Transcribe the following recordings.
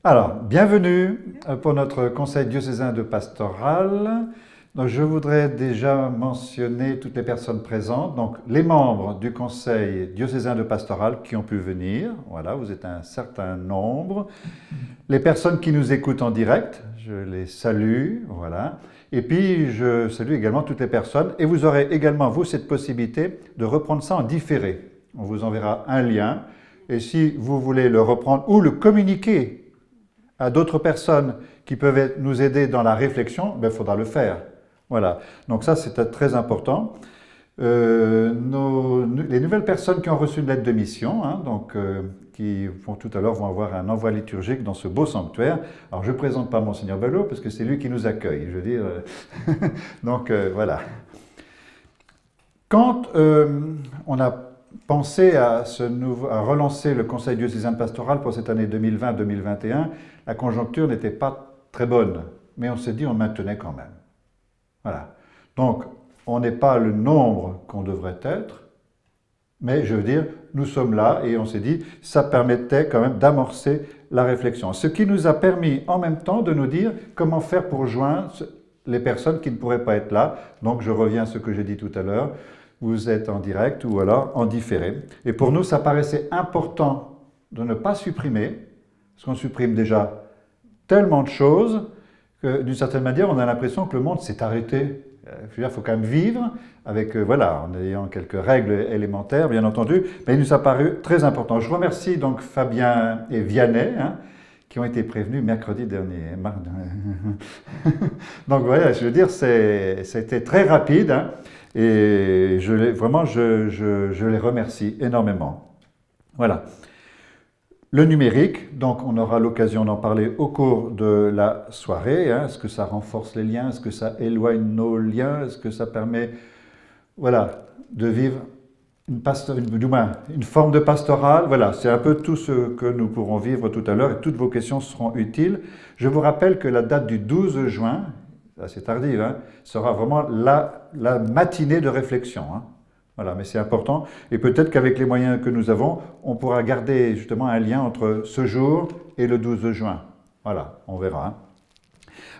Alors, bienvenue pour notre conseil diocésain de pastoral. Donc, je voudrais déjà mentionner toutes les personnes présentes. Donc, les membres du conseil diocésain de pastoral qui ont pu venir. Voilà, vous êtes un certain nombre. Les personnes qui nous écoutent en direct, je les salue. Voilà. Et puis, je salue également toutes les personnes. Et vous aurez également, vous, cette possibilité de reprendre ça en différé. On vous enverra un lien. Et si vous voulez le reprendre ou le communiquer à d'autres personnes qui peuvent nous aider dans la réflexion, il faudra le faire. Voilà. Donc ça, c'est très important. Les nouvelles personnes qui ont reçu une lettre de mission, qui tout à l'heure vont avoir un envoi liturgique dans ce beau sanctuaire. Alors, je ne présente pas Monseigneur Ballot, parce que c'est lui qui nous accueille, je veux dire. Donc, voilà. Quand on a pensé à relancer le Conseil diocésain de pastoral pour cette année 2020-2021, la conjoncture n'était pas très bonne, mais on s'est dit on maintenait quand même. Voilà. Donc, on n'est pas le nombre qu'on devrait être, mais je veux dire, nous sommes là et on s'est dit, ça permettait quand même d'amorcer la réflexion. Ce qui nous a permis en même temps de nous dire comment faire pour joindre les personnes qui ne pourraient pas être là. Donc, je reviens à ce que j'ai dit tout à l'heure. Vous êtes en direct ou alors en différé. Et pour nous, ça paraissait important de ne pas supprimer, parce qu'on supprime déjà tellement de choses que d'une certaine manière, on a l'impression que le monde s'est arrêté. Il faut quand même vivre avec, voilà, en ayant quelques règles élémentaires, bien entendu, mais il nous a paru très important. Je remercie donc Fabien et Vianney, qui ont été prévenus mercredi dernier. Donc voilà, je veux dire, c'était très rapide, et vraiment, je les remercie énormément. Voilà. Le numérique, donc on aura l'occasion d'en parler au cours de la soirée. Est-ce que ça renforce les liens? Est-ce que ça éloigne nos liens? Est-ce que ça permet, voilà, de vivre une forme de pastorale? Voilà, c'est un peu tout ce que nous pourrons vivre tout à l'heure et toutes vos questions seront utiles. Je vous rappelle que la date du 12 juin, assez tardive, sera vraiment la matinée de réflexion. Voilà, mais c'est important. Et peut-être qu'avec les moyens que nous avons, on pourra garder justement un lien entre ce jour et le 12 juin. Voilà, on verra.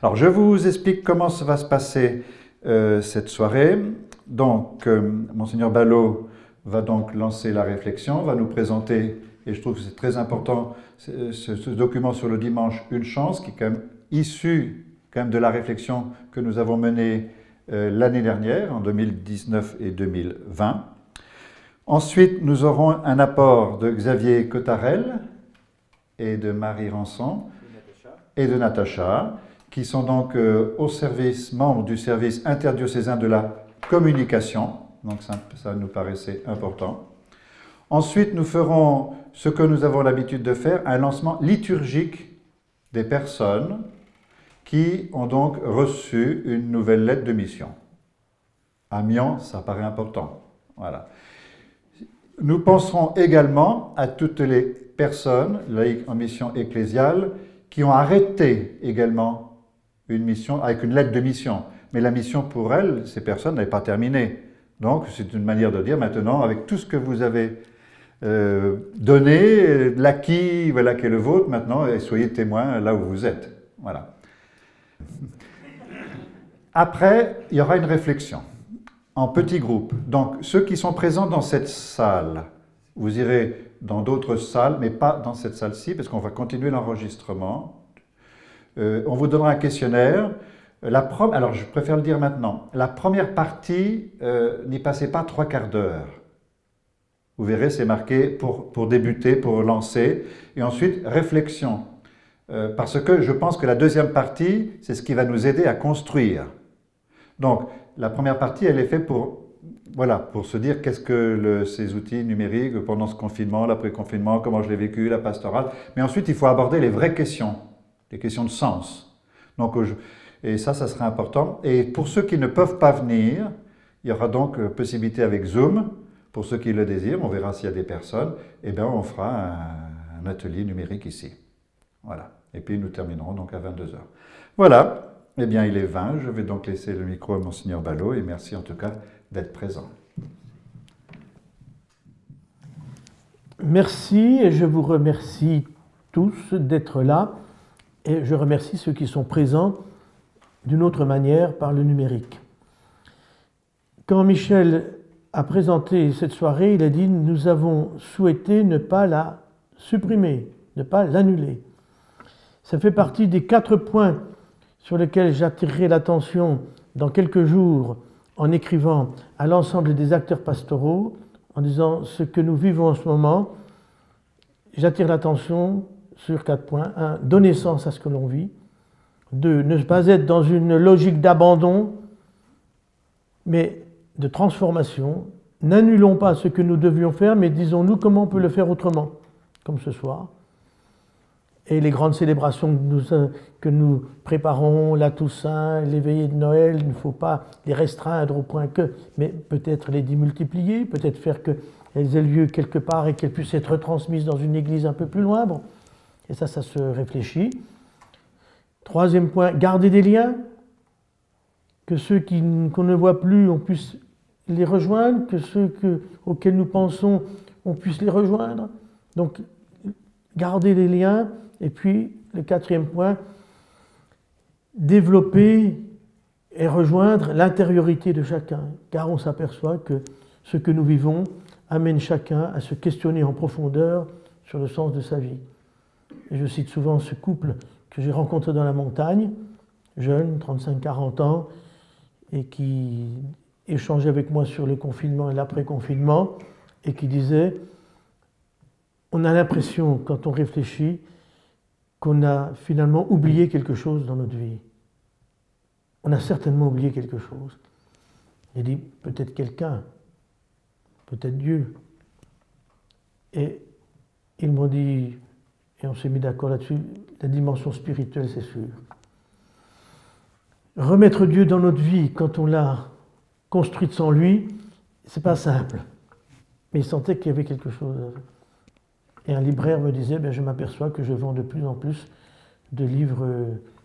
Alors, je vous explique comment ça va se passer cette soirée. Donc, Monseigneur Ballot va donc lancer la réflexion, va nous présenter, et je trouve que c'est très important, ce document sur le dimanche, Une chance, qui est quand même issu de la réflexion que nous avons menée l'année dernière, en 2019 et 2020. Ensuite, nous aurons un apport de Xavier Cottarel et de Marie Rançon et de Natacha, qui sont donc membres du service interdiocésain de la communication. Donc ça nous paraissait important. Ensuite, nous ferons ce que nous avons l'habitude de faire, un lancement liturgique des personnes qui ont donc reçu une nouvelle lettre de mission. Amiens, ça paraît important. Voilà. Nous penserons également à toutes les personnes laïques en mission ecclésiale qui ont arrêté également une mission avec une lettre de mission. Mais la mission pour elles, ces personnes, n'est pas terminée. Donc, c'est une manière de dire maintenant, avec tout ce que vous avez donné, l'acquis, voilà, qui est le vôtre, maintenant, soyez témoins là où vous êtes. Voilà. Après, il y aura une réflexion en petits groupes. Donc, ceux qui sont présents dans cette salle, vous irez dans d'autres salles, mais pas dans cette salle-ci, parce qu'on va continuer l'enregistrement. On vous donnera un questionnaire. Alors, je préfère le dire maintenant. La première partie, n'y passez pas 3/4 d'heure. Vous verrez, c'est marqué pour débuter, pour lancer. Et ensuite, réflexion. Parce que je pense que la deuxième partie, c'est ce qui va nous aider à construire. Donc, la première partie, elle est faite pour se dire qu'est-ce que ces outils numériques pendant ce confinement, l'après-confinement, comment je l'ai vécu, la pastorale. Mais ensuite, il faut aborder les vraies questions, les questions de sens. Donc, et ça sera important. Et pour ceux qui ne peuvent pas venir, il y aura donc possibilité avec Zoom, pour ceux qui le désirent, on verra s'il y a des personnes, et bien on fera un atelier numérique ici. Voilà. Et puis nous terminerons donc à 22 h. Voilà. Eh bien, il est 20. Je vais donc laisser le micro à Monseigneur Ballot et merci en tout cas d'être présent. Merci et je vous remercie tous d'être là. Et je remercie ceux qui sont présents d'une autre manière par le numérique. Quand Michel a présenté cette soirée, il a dit « Nous avons souhaité ne pas la supprimer, ne pas l'annuler ». Ça fait partie des 4 points sur lesquels j'attirerai l'attention dans quelques jours en écrivant à l'ensemble des acteurs pastoraux, en disant ce que nous vivons en ce moment. J'attire l'attention sur 4 points. 1. Donner sens à ce que l'on vit. 2. Ne pas être dans une logique d'abandon, mais de transformation. N'annulons pas ce que nous devions faire, mais disons-nous comment on peut le faire autrement, comme ce soir. Et les grandes célébrations que nous préparons, la Toussaint, les veillées de Noël, il ne faut pas les restreindre au point que, mais peut-être les démultiplier, peut-être faire qu'elles aient lieu quelque part et qu'elles puissent être transmises dans une église un peu plus loin. Bon. Et ça se réfléchit. 3e point, garder des liens, que ceux qu'on ne voit plus, on puisse les rejoindre, que ceux auxquels nous pensons, on puisse les rejoindre. Donc, garder les liens. Et puis, le 4e point, développer et rejoindre l'intériorité de chacun, car on s'aperçoit que ce que nous vivons amène chacun à se questionner en profondeur sur le sens de sa vie. Et je cite souvent ce couple que j'ai rencontré dans la montagne, jeune, 35-40 ans, et qui échangeait avec moi sur le confinement et l'après-confinement, et qui disait « On a l'impression, quand on réfléchit, qu'on a finalement oublié quelque chose dans notre vie. On a certainement oublié quelque chose. » Il dit, peut-être quelqu'un, peut-être Dieu. Et ils m'ont dit, et on s'est mis d'accord là-dessus, la dimension spirituelle, c'est sûr. Remettre Dieu dans notre vie quand on l'a construite sans lui, c'est pas simple. Mais il sentait qu'il y avait quelque chose. Et un libraire me disait, je m'aperçois que je vends de plus en plus de livres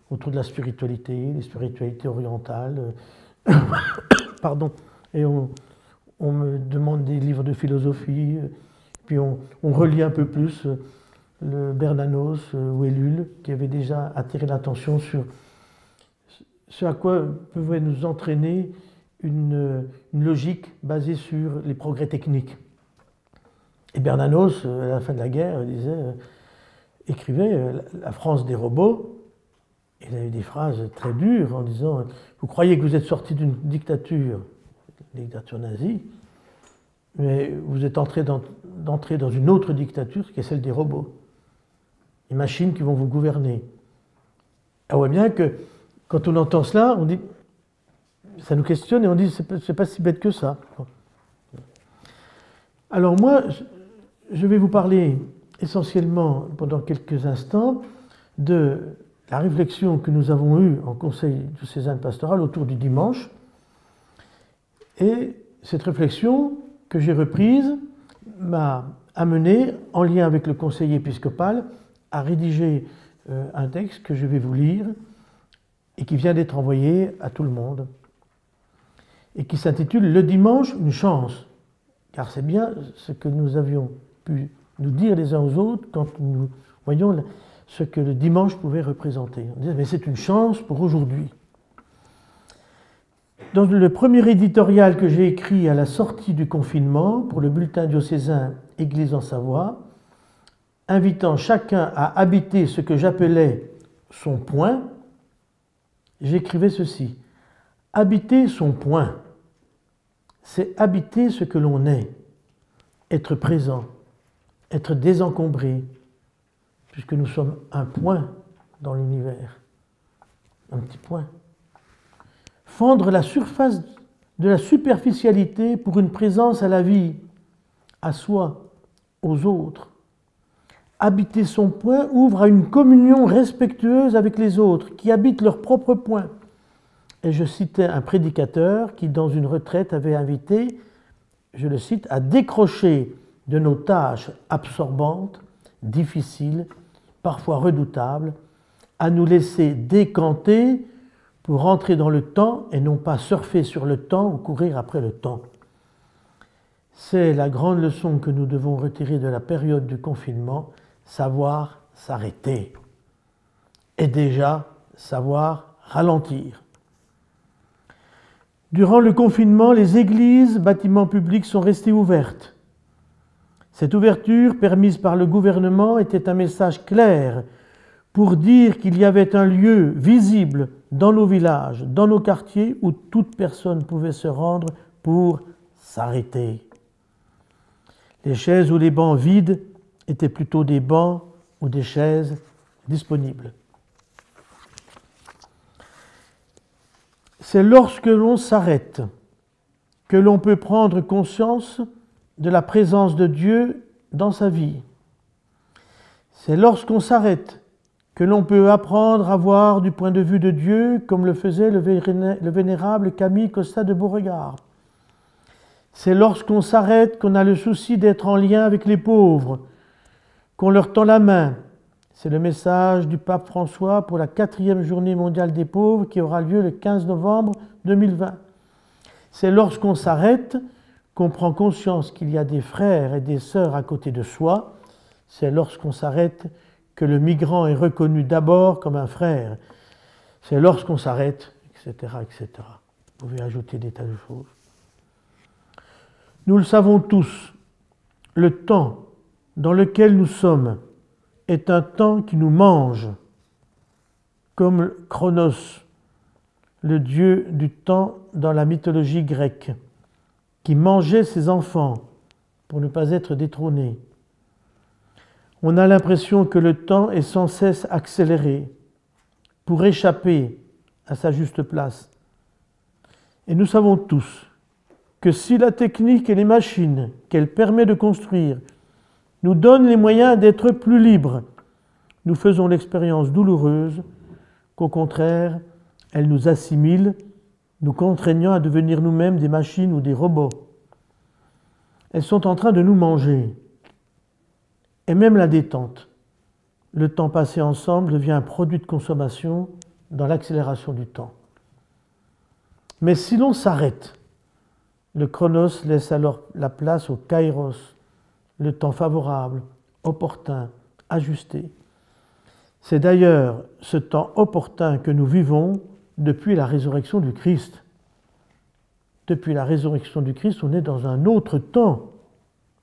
autour de la spiritualité, des spiritualités orientales. Pardon. Et on me demande des livres de philosophie, puis on relit un peu plus le Bernanos ou Ellul, qui avait déjà attiré l'attention sur ce à quoi pouvait nous entraîner une logique basée sur les progrès techniques. Et Bernanos, à la fin de la guerre, écrivait La France des robots. Il a eu des phrases très dures en disant « Vous croyez que vous êtes sorti d'une dictature nazie, mais vous êtes entré dans une autre dictature qui est celle des robots. Les machines qui vont vous gouverner. » On voit bien que quand on entend cela, on dit, ça nous questionne et on dit c'est pas si bête que ça. Alors moi, je vais vous parler essentiellement pendant quelques instants de la réflexion que nous avons eue en Conseil diocésain pastoral autour du dimanche. Et cette réflexion que j'ai reprise m'a amené, en lien avec le conseil épiscopal, à rédiger un texte que je vais vous lire et qui vient d'être envoyé à tout le monde et qui s'intitule « Le dimanche, une chance ». Car c'est bien ce que nous avions pu nous dire les uns aux autres quand nous voyons ce que le dimanche pouvait représenter. On disait « mais c'est une chance pour aujourd'hui ». Dans le premier éditorial que j'ai écrit à la sortie du confinement pour le bulletin diocésain Église en Savoie, invitant chacun à habiter ce que j'appelais son point, j'écrivais ceci. Habiter son point, c'est habiter ce que l'on est, être présent, être désencombré, puisque nous sommes un point dans l'univers, un petit point. Fendre la surface de la superficialité pour une présence à la vie, à soi, aux autres. Habiter son point ouvre à une communion respectueuse avec les autres, qui habitent leur propre point. Et je citais un prédicateur qui, dans une retraite, avait invité, je le cite, à décrocher de nos tâches absorbantes, difficiles, parfois redoutables, à nous laisser décanter pour entrer dans le temps et non pas surfer sur le temps ou courir après le temps. C'est la grande leçon que nous devons retirer de la période du confinement, savoir s'arrêter. et déjà savoir ralentir. Durant le confinement, les églises, bâtiments publics sont restées ouvertes. Cette ouverture, permise par le gouvernement, était un message clair pour dire qu'il y avait un lieu visible dans nos villages, dans nos quartiers, où toute personne pouvait se rendre pour s'arrêter. Les chaises ou les bancs vides étaient plutôt des bancs ou des chaises disponibles. C'est lorsque l'on s'arrête que l'on peut prendre conscience de la présence de Dieu dans sa vie. C'est lorsqu'on s'arrête que l'on peut apprendre à voir du point de vue de Dieu comme le faisait le vénérable Camille Costa de Beauregard. C'est lorsqu'on s'arrête qu'on a le souci d'être en lien avec les pauvres, qu'on leur tend la main. C'est le message du pape François pour la 4e journée mondiale des pauvres qui aura lieu le 15 novembre 2020. C'est lorsqu'on s'arrête qu'on prend conscience qu'il y a des frères et des sœurs à côté de soi. C'est lorsqu'on s'arrête que le migrant est reconnu d'abord comme un frère. C'est lorsqu'on s'arrête, etc., etc. Vous pouvez ajouter des tas de choses. Nous le savons tous, le temps dans lequel nous sommes est un temps qui nous mange, comme Chronos, le dieu du temps dans la mythologie grecque, qui mangeait ses enfants pour ne pas être détrôné. On a l'impression que le temps est sans cesse accéléré pour échapper à sa juste place. Et nous savons tous que si la technique et les machines qu'elle permet de construire nous donnent les moyens d'être plus libres, nous faisons l'expérience douloureuse qu'au contraire, elle nous assimile, nous contraignant à devenir nous-mêmes des machines ou des robots. Elles sont en train de nous manger. Et même la détente, le temps passé ensemble devient un produit de consommation dans l'accélération du temps. Mais si l'on s'arrête, le chronos laisse alors la place au kairos, le temps favorable, opportun, ajusté. C'est d'ailleurs ce temps opportun que nous vivons depuis la résurrection du Christ. Depuis la résurrection du Christ, on est dans un autre temps,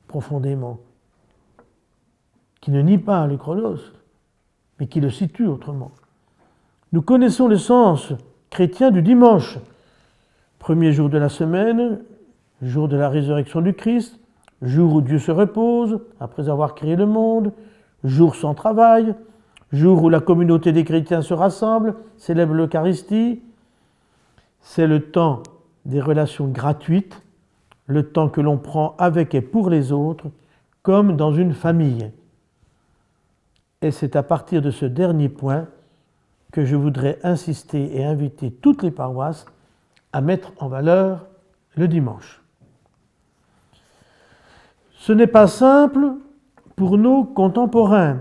profondément, qui ne nie pas le chronos, mais qui le situe autrement. Nous connaissons le sens chrétien du dimanche, premier jour de la semaine, jour de la résurrection du Christ, jour où Dieu se repose après avoir créé le monde, jour sans travail, jour où la communauté des chrétiens se rassemble, célèbre l'Eucharistie. C'est le temps des relations gratuites, le temps que l'on prend avec et pour les autres, comme dans une famille. Et c'est à partir de ce dernier point que je voudrais insister et inviter toutes les paroisses à mettre en valeur le dimanche. Ce n'est pas simple pour nos contemporains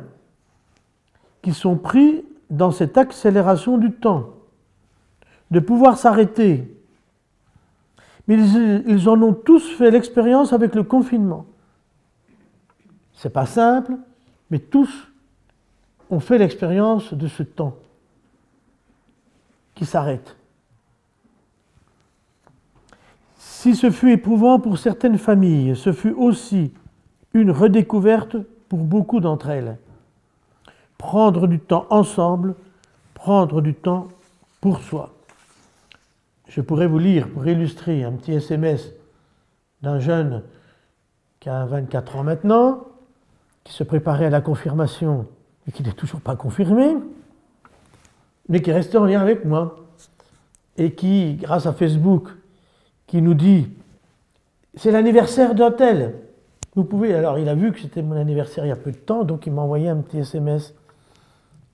qui sont pris dans cette accélération du temps, de pouvoir s'arrêter. Mais ils en ont tous fait l'expérience avec le confinement. C'est pas simple, mais tous ont fait l'expérience de ce temps qui s'arrête. Si ce fut éprouvant pour certaines familles, ce fut aussi une redécouverte pour beaucoup d'entre elles. Prendre du temps ensemble, prendre du temps pour soi. Je pourrais vous lire, pour illustrer, un petit SMS d'un jeune qui a 24 ans maintenant, qui se préparait à la confirmation et qui n'est toujours pas confirmé, mais qui est resté en lien avec moi, et qui, grâce à Facebook, qui nous dit « c'est l'anniversaire d'un tel ». Vous pouvez, alors il a vu que c'était mon anniversaire il y a peu de temps, donc il m'a envoyé un petit SMS.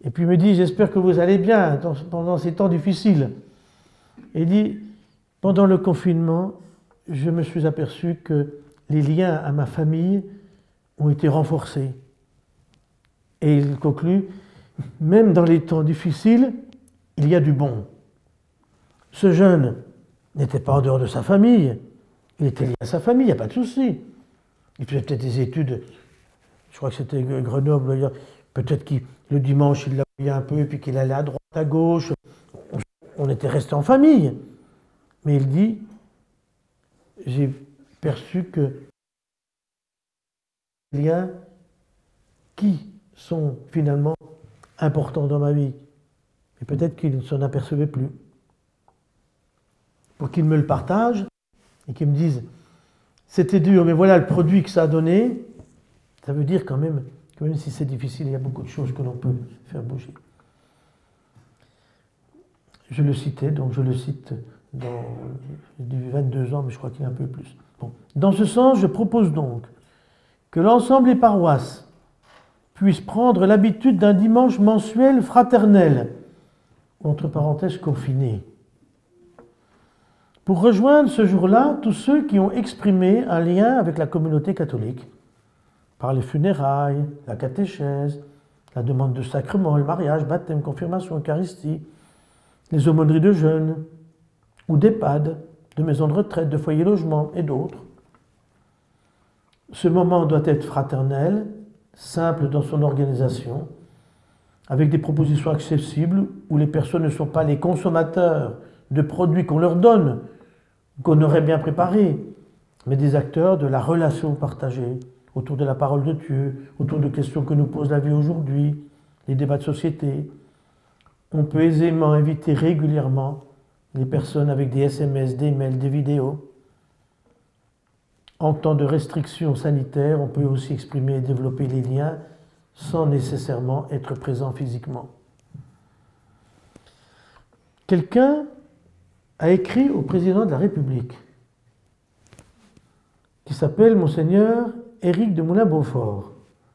Et puis il me dit « j'espère que vous allez bien pendant ces temps difficiles ». Et il dit « pendant le confinement, je me suis aperçu que les liens à ma famille ont été renforcés. » Et il conclut « même dans les temps difficiles, il y a du bon. » Ce jeune n'était pas en dehors de sa famille, il était lié à sa famille, il n'y a pas de souci. Il faisait peut-être des études, je crois que c'était Grenoble, peut-être que le dimanche il l'a il y a un peu, puis qu'il allait à droite, à gauche. On était restés en famille. Mais il dit, j'ai perçu que les liens qui sont finalement importants dans ma vie. Et peut-être qu'il ne s'en apercevait plus. Pour qu'il me le partage et qu'il me dise, c'était dur, mais voilà le produit que ça a donné, ça veut dire quand même que même si c'est difficile, il y a beaucoup de choses que l'on peut faire bouger. Je le citais, donc je le cite dans du 22 ans, mais je crois qu'il y a un peu plus. Bon. Dans ce sens, je propose donc que l'ensemble des paroisses puissent prendre l'habitude d'un dimanche mensuel fraternel, entre parenthèses confiné, pour rejoindre ce jour-là tous ceux qui ont exprimé un lien avec la communauté catholique, par les funérailles, la catéchèse, la demande de sacrement, le mariage, baptême, confirmation, Eucharistie, les aumôneries de jeunes, ou d'EHPAD, de maisons de retraite, de foyers logement et d'autres. Ce moment doit être fraternel, simple dans son organisation, avec des propositions accessibles où les personnes ne sont pas les consommateurs de produits qu'on leur donne, qu'on aurait bien préparés, mais des acteurs de la relation partagée, autour de la parole de Dieu, autour de questions que nous pose la vie aujourd'hui, les débats de société. On peut aisément inviter régulièrement les personnes avec des SMS, des mails, des vidéos. En temps de restrictions sanitaires, on peut aussi exprimer et développer les liens sans nécessairement être présent physiquement. Quelqu'un a écrit au président de la République, qui s'appelle Monseigneur Éric de Moulin-Beaufort,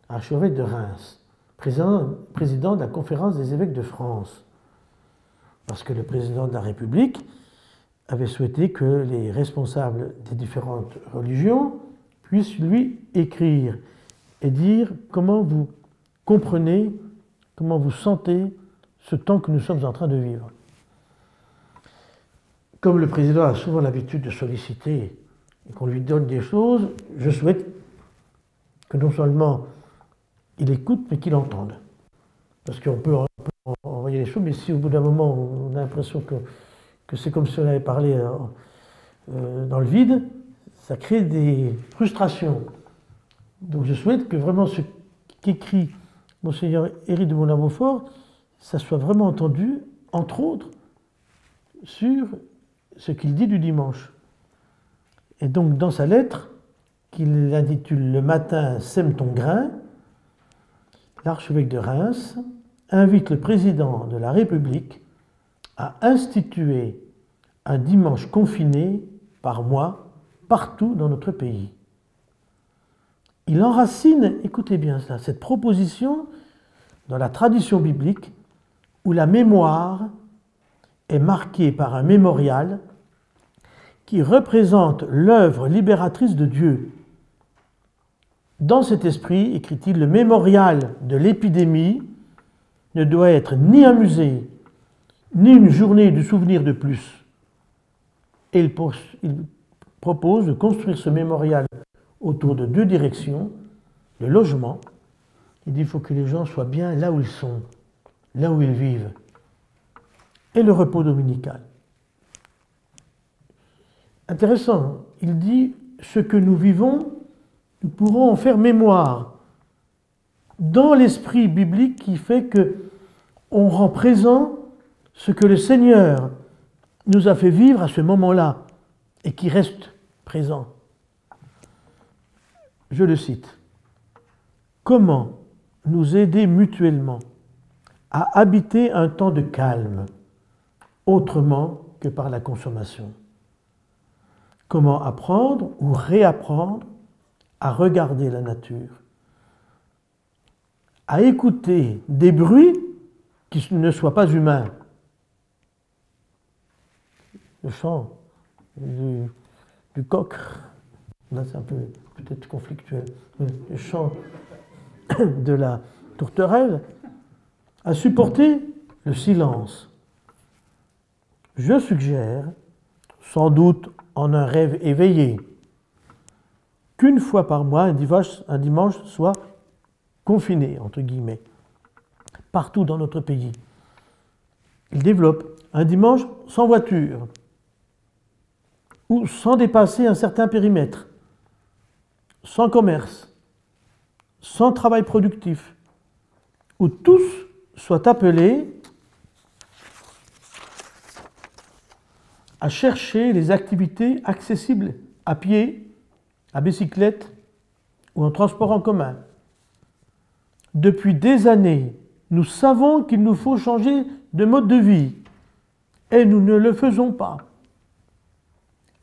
archevêque de Reims, président de la Conférence des évêques de France, parce que le président de la République avait souhaité que les responsables des différentes religions puissent lui écrire et dire comment vous comprenez, comment vous sentez ce temps que nous sommes en train de vivre. Comme le président a souvent l'habitude de solliciter et qu'on lui donne des choses, je souhaite que non seulement il écoute, mais qu'il entende. Parce qu'on peut envoyer les choses, mais si au bout d'un moment on a l'impression que c'est comme si on avait parlé dans le vide, ça crée des frustrations. Donc je souhaite que vraiment ce qu'écrit Monseigneur Éric de Moulin-Beaufort, ça soit vraiment entendu, entre autres, sur ce qu'il dit du dimanche. Et donc dans sa lettre, qu'il intitule « Le matin, sème ton grain », l'archevêque de Reims invite le président de la République à instituer un dimanche confiné par mois partout dans notre pays. Il enracine, écoutez bien ça, cette proposition dans la tradition biblique où la mémoire est marquée par un mémorial qui représente l'œuvre libératrice de Dieu. Dans cet esprit, écrit-il, le mémorial de l'épidémie ne doit être ni un musée, ni une journée du souvenir de plus. Et il propose de construire ce mémorial autour de deux directions, le logement. Il dit qu'il faut que les gens soient bien là où ils sont, là où ils vivent, et le repos dominical. Intéressant, il dit ce que nous vivons, nous pourrons en faire mémoire dans l'esprit biblique qui fait qu'on rend présent ce que le Seigneur nous a fait vivre à ce moment-là et qui reste présent. Je le cite. Comment nous aider mutuellement à habiter un temps de calme autrement que par la consommation? Comment apprendre ou réapprendre à regarder la nature, à écouter des bruits qui ne soient pas humains? Le chant du coq, là c'est un peu peut-être conflictuel, le chant de la tourterelle, à supporter le silence. Je suggère, sans doute en un rêve éveillé, qu'une fois par mois, un dimanche soit confiné, entre guillemets, partout dans notre pays. Il développe un dimanche sans voiture ou sans dépasser un certain périmètre, sans commerce, sans travail productif, où tous soient appelés à chercher les activités accessibles à pied, à bicyclette ou en transport en commun. Depuis des années, nous savons qu'il nous faut changer de mode de vie et nous ne le faisons pas.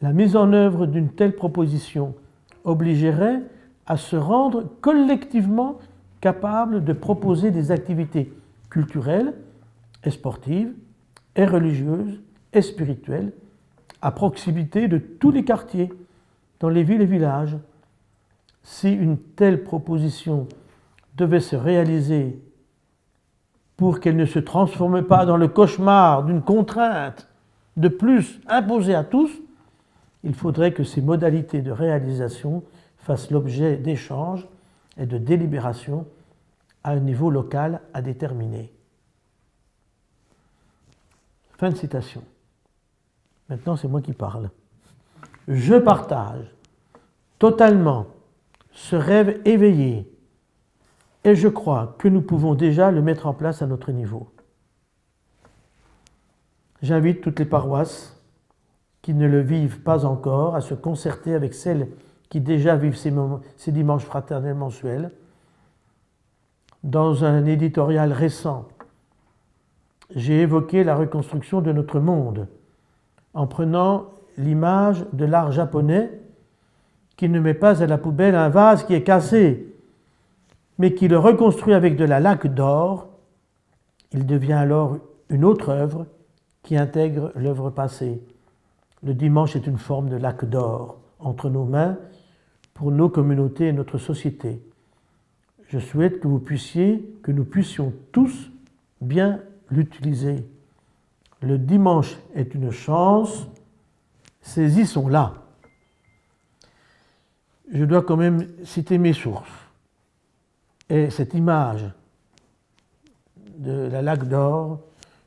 La mise en œuvre d'une telle proposition obligerait à se rendre collectivement capable de proposer des activités culturelles et sportives et religieuses et spirituelles à proximité de tous les quartiers, dans les villes et villages. Si une telle proposition devait se réaliser pour qu'elle ne se transforme pas dans le cauchemar d'une contrainte de plus imposée à tous, il faudrait que ces modalités de réalisation fassent l'objet d'échanges et de délibérations à un niveau local à déterminer. Fin de citation. Maintenant, c'est moi qui parle. Je partage totalement ce rêve éveillé et je crois que nous pouvons déjà le mettre en place à notre niveau. J'invite toutes les paroisses qui ne le vivent pas encore à se concerter avec celles qui déjà vivent ces dimanches fraternels mensuels. Dans un éditorial récent, j'ai évoqué la reconstruction de notre monde en prenant l'image de l'art japonais qui ne met pas à la poubelle un vase qui est cassé, mais qui le reconstruit avec de la laque d'or. Il devient alors une autre œuvre qui intègre l'œuvre passée. Le dimanche est une forme de laque d'or entre nos mains pour nos communautés et notre société. Je souhaite que nous puissions tous bien l'utiliser. Le dimanche est une chance, saisissons-la. Je dois quand même citer mes sources. Et cette image de la laque d'or,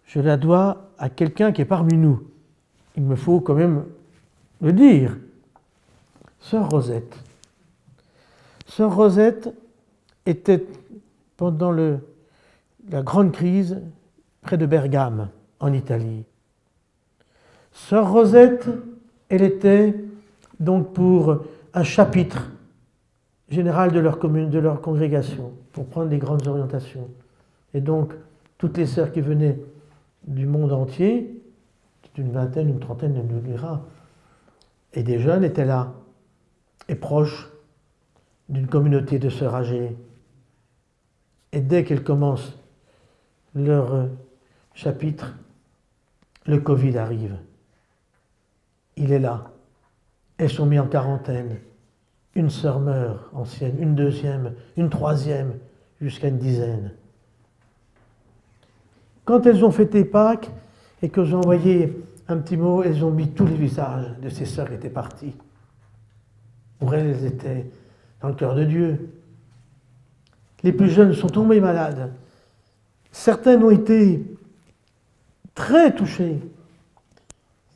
je la dois à quelqu'un qui est parmi nous. Il me faut quand même le dire. Sœur Rosette. Sœur Rosette était pendant la grande crise près de Bergame, en Italie. Sœur Rosette, elle était donc pour un chapitre général de leur commune, de leur congrégation, pour prendre les grandes orientations. Et donc, toutes les sœurs qui venaient du monde entier, une vingtaine, une trentaine, elle nous dira, et des jeunes étaient là, et proches d'une communauté de sœurs âgées. Et dès qu'elles commencent leur chapitre, le Covid arrive. Il est là. Elles sont mises en quarantaine. Une sœur meurt, ancienne, une deuxième, une troisième, jusqu'à une dizaine. Quand elles ont fêté Pâques et que j'ai envoyé un petit mot, elles ont mis tous les visages de ces sœurs qui étaient parties. Pour elles, elles étaient dans le cœur de Dieu. Les plus jeunes sont tombés malades. Certaines ont été très touchées.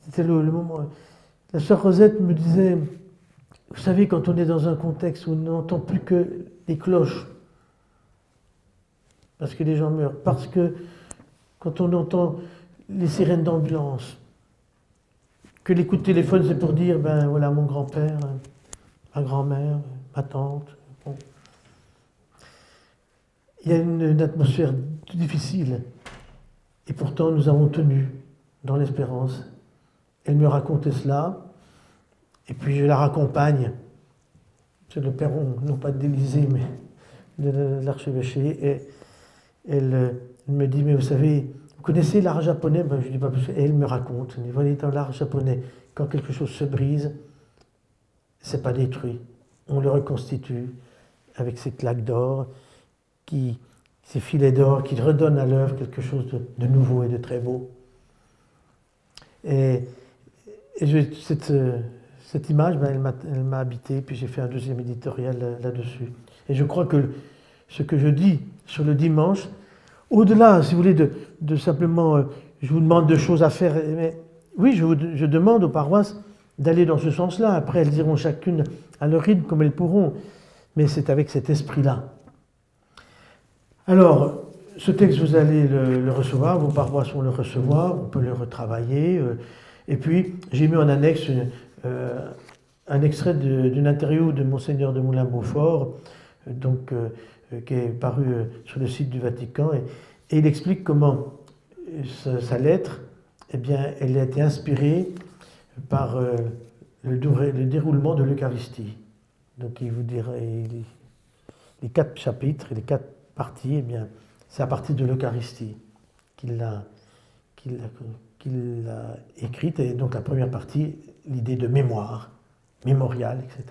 C'était le moment. La sœur Rosette me disait, vous savez, quand on est dans un contexte où on n'entend plus que les cloches, parce que les gens meurent, parce que quand on entend les sirènes d'ambulance, que les coups de téléphone, c'est pour dire, ben voilà, mon grand-père, ma grand-mère, ma tante. Bon. Il y a une atmosphère difficile. Et pourtant, nous avons tenu dans l'espérance. Elle me racontait cela. Et puis, je la raccompagne. C'est le perron, non pas d'Élysée, mais de l'archevêché. Et elle me dit, mais vous savez, vous connaissez l'art japonais? Ben, je ne dis pas plus. Et elle me raconte. Vous voyez, dans l'art japonais, quand quelque chose se brise, ce n'est pas détruit. On le reconstitue avec ces claques d'or, ces filets d'or qui redonnent à l'œuvre quelque chose de nouveau et de très beau. Et cette image, ben, elle m'a habité, puis j'ai fait un deuxième éditorial là-dessus. Et je crois que ce que je dis sur le dimanche, Au-delà, si vous voulez, de simplement, je vous demande de choses à faire, mais oui, je demande aux paroisses d'aller dans ce sens-là. Après, elles iront chacune à leur rythme comme elles pourront, mais c'est avec cet esprit-là. Alors, ce texte, vous allez le recevoir, vos paroisses vont le recevoir, on peut le retravailler. Et puis, j'ai mis en annexe un extrait d'une interview de Monseigneur de Moulin-Beaufort, qui est paru sur le site du Vatican, et il explique comment sa lettre, eh bien, elle a été inspirée par le déroulement de l'Eucharistie. Donc, il vous dira les 4 chapitres et les 4 parties, eh bien, c'est à partir de l'Eucharistie qu'il l'a écrite. Et donc, la première partie, l'idée de mémoire, mémorial, etc.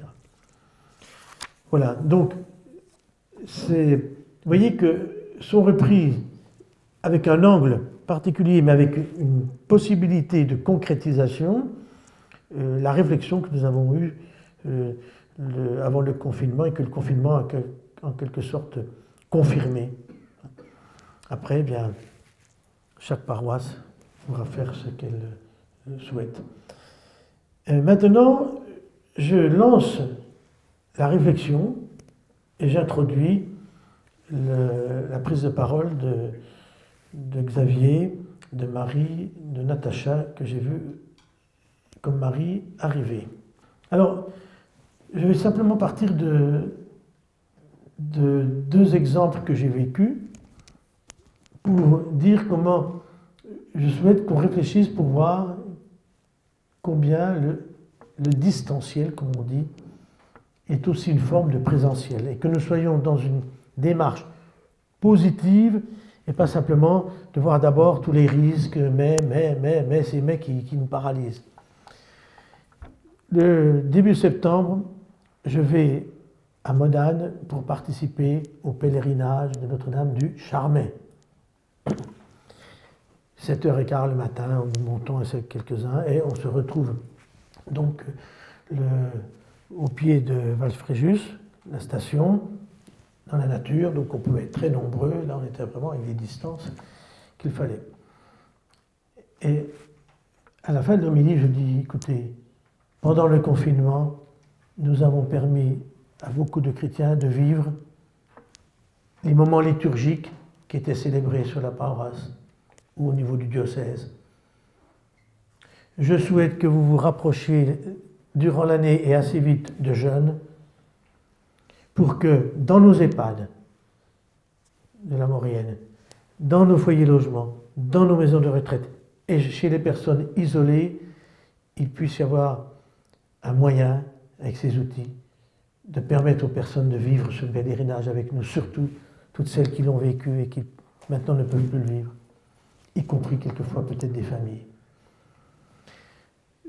Voilà, donc, vous voyez que sont reprises avec un angle particulier, mais avec une possibilité de concrétisation, la réflexion que nous avons eue avant le confinement, et que le confinement a en quelque sorte confirmé. Après, eh bien, chaque paroisse pourra faire ce qu'elle souhaite. Maintenant, je lance la réflexion et j'introduis la prise de parole de Xavier, de Marie, de Natacha, que j'ai vu comme Marie arriver. Alors, je vais simplement partir de 2 exemples que j'ai vécus pour dire comment je souhaite qu'on réfléchisse pour voir combien le distanciel, comme on dit, est aussi une forme de présentiel, et que nous soyons dans une démarche positive et pas simplement de voir d'abord tous les risques, mais, ces mais qui nous paralysent. Le début septembre, je vais à Modane pour participer au pèlerinage de Notre-Dame du Charmey. 7h15 le matin, nous montons avec quelques-uns et on se retrouve donc au pied de Valfréjus, la station, dans la nature, donc on pouvait être très nombreux, là on était vraiment avec des distances qu'il fallait. Et à la fin de l'homélie, je dis, écoutez, pendant le confinement, nous avons permis à beaucoup de chrétiens de vivre les moments liturgiques qui étaient célébrés sur la paroisse ou au niveau du diocèse. Je souhaite que vous vous rapprochiez durant l'année et assez vite de jeunes pour que dans nos EHPAD de la Maurienne, dans nos foyers logements, dans nos maisons de retraite et chez les personnes isolées, il puisse y avoir un moyen, avec ces outils, de permettre aux personnes de vivre ce pèlerinage avec nous, surtout toutes celles qui l'ont vécu et qui maintenant ne peuvent plus le vivre, y compris quelquefois peut-être des familles.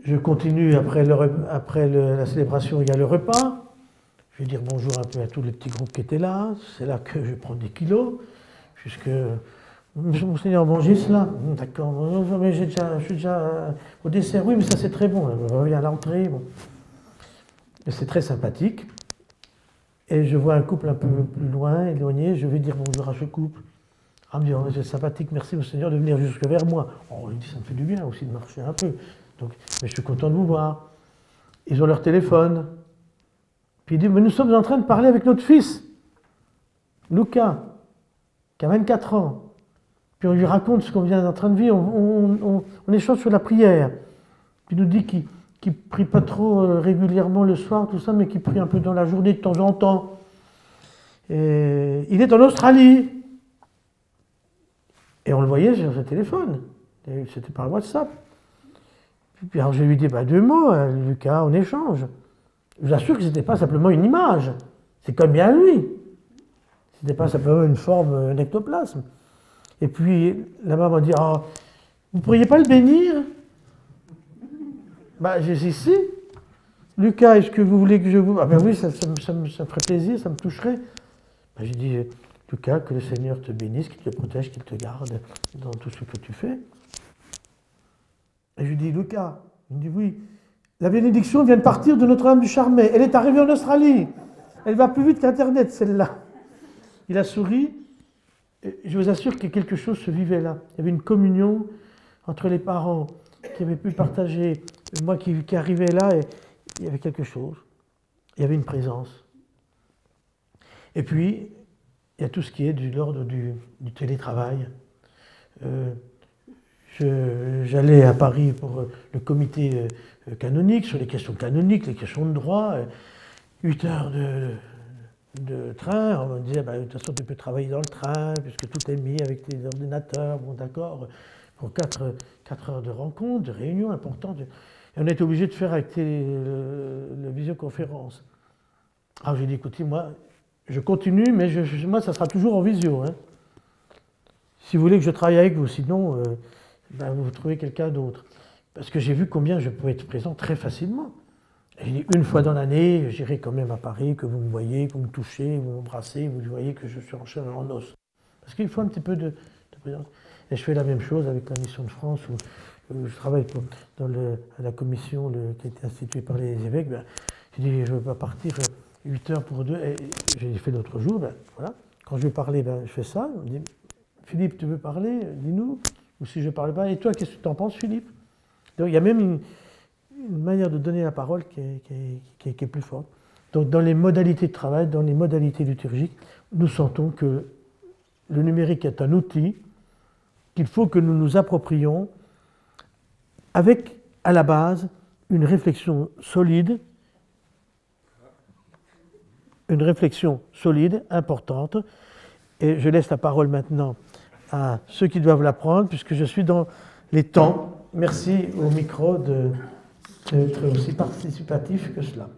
Je continue, après la célébration, il y a le repas. Je vais dire bonjour un peu à tous les petits groupes qui étaient là. C'est là que je prends des kilos, puisque... Monseigneur Bongis, là, d'accord, mais je suis déjà au dessert, oui, mais ça c'est très bon, je reviens à l'entrée. Bon. C'est très sympathique. Et je vois un couple un peu plus loin, éloigné, je vais dire bonjour à ce couple. Ah, me dit, oh, c'est sympathique, merci Monseigneur de venir jusque vers moi. Oh, il dit, ça me fait du bien aussi de marcher un peu. Donc, mais je suis content de vous voir. Ils ont leur téléphone. Puis il dit, mais nous sommes en train de parler avec notre fils, Lucas, qui a 24 ans. Puis on lui raconte ce qu'on vient en train de vivre, on échange sur la prière. Puis il nous dit qu'il ne prie pas trop régulièrement le soir, tout ça, mais qu'il prie un peu dans la journée de temps en temps. Et il est en Australie. Et on le voyait sur son téléphone. C'était par WhatsApp. Puis alors je lui dis, 2 mots, Lucas, on échange. Je vous assure que ce n'était pas simplement une image. C'est comme bien lui. Ce n'était pas simplement une forme, un ectoplasme. Et puis la maman dit, oh, vous ne pourriez pas le bénir? J'ai dit, si. Lucas, est-ce que vous voulez que je vous... Ah ben oui, ça me ferait plaisir, ça me toucherait. J'ai dit, Lucas, que le Seigneur te bénisse, qu'il te protège, qu'il te garde dans tout ce que tu fais. Et je lui dis, Lucas, il me dit, oui, la bénédiction vient de partir de Notre-Dame du Charmey. Elle est arrivée en Australie. Elle va plus vite qu'Internet, celle-là. Il a souri. je vous assure que quelque chose se vivait là. Il y avait une communion entre les parents qui avaient pu partager, moi qui arrivais là, et il y avait quelque chose. Il y avait une présence. Et puis, il y a tout ce qui est de l'ordre du télétravail. J'allais à Paris pour le comité canonique, sur les questions canoniques, les questions de droit. 8 heures de train, on me disait, bah, de toute façon, tu peux travailler dans le train, puisque tout est mis avec tes ordinateurs, bon d'accord, pour 4 heures de rencontres, de réunions importantes. Et on était obligé de faire avec la visioconférence. Alors j'ai dit, écoutez, moi, je continue, mais moi, ça sera toujours en visio. Hein. Si vous voulez que je travaille avec vous, sinon, ben, vous trouvez quelqu'un d'autre. Parce que j'ai vu combien je pouvais être présent très facilement. J'ai dit, une fois dans l'année, j'irai quand même à Paris, que vous me voyez, que vous me touchez, vous m'embrassez, vous voyez que je suis en chair et en os. Parce qu'il faut un petit peu de présence. Et je fais la même chose avec la mission de France, où je travaille à la commission qui a été instituée par les évêques. Ben, j'ai dit, je ne veux pas partir 8 heures pour 2. Et j'ai fait l'autre jour, ben, voilà. Quand je vais parler, ben, je fais ça. On me dit, Philippe, tu veux parler? Dis-nous. Ou si je ne parle pas, et toi, qu'est-ce que tu en penses, Philippe? Donc il y a même une manière de donner la parole qui est plus forte. Donc dans les modalités de travail, dans les modalités liturgiques, nous sentons que le numérique est un outil qu'il faut que nous nous approprions avec, à la base, une réflexion solide, importante. Et je laisse la parole maintenant à ceux qui doivent la prendre, puisque je suis dans les temps. Merci au micro d'être aussi participatif que cela.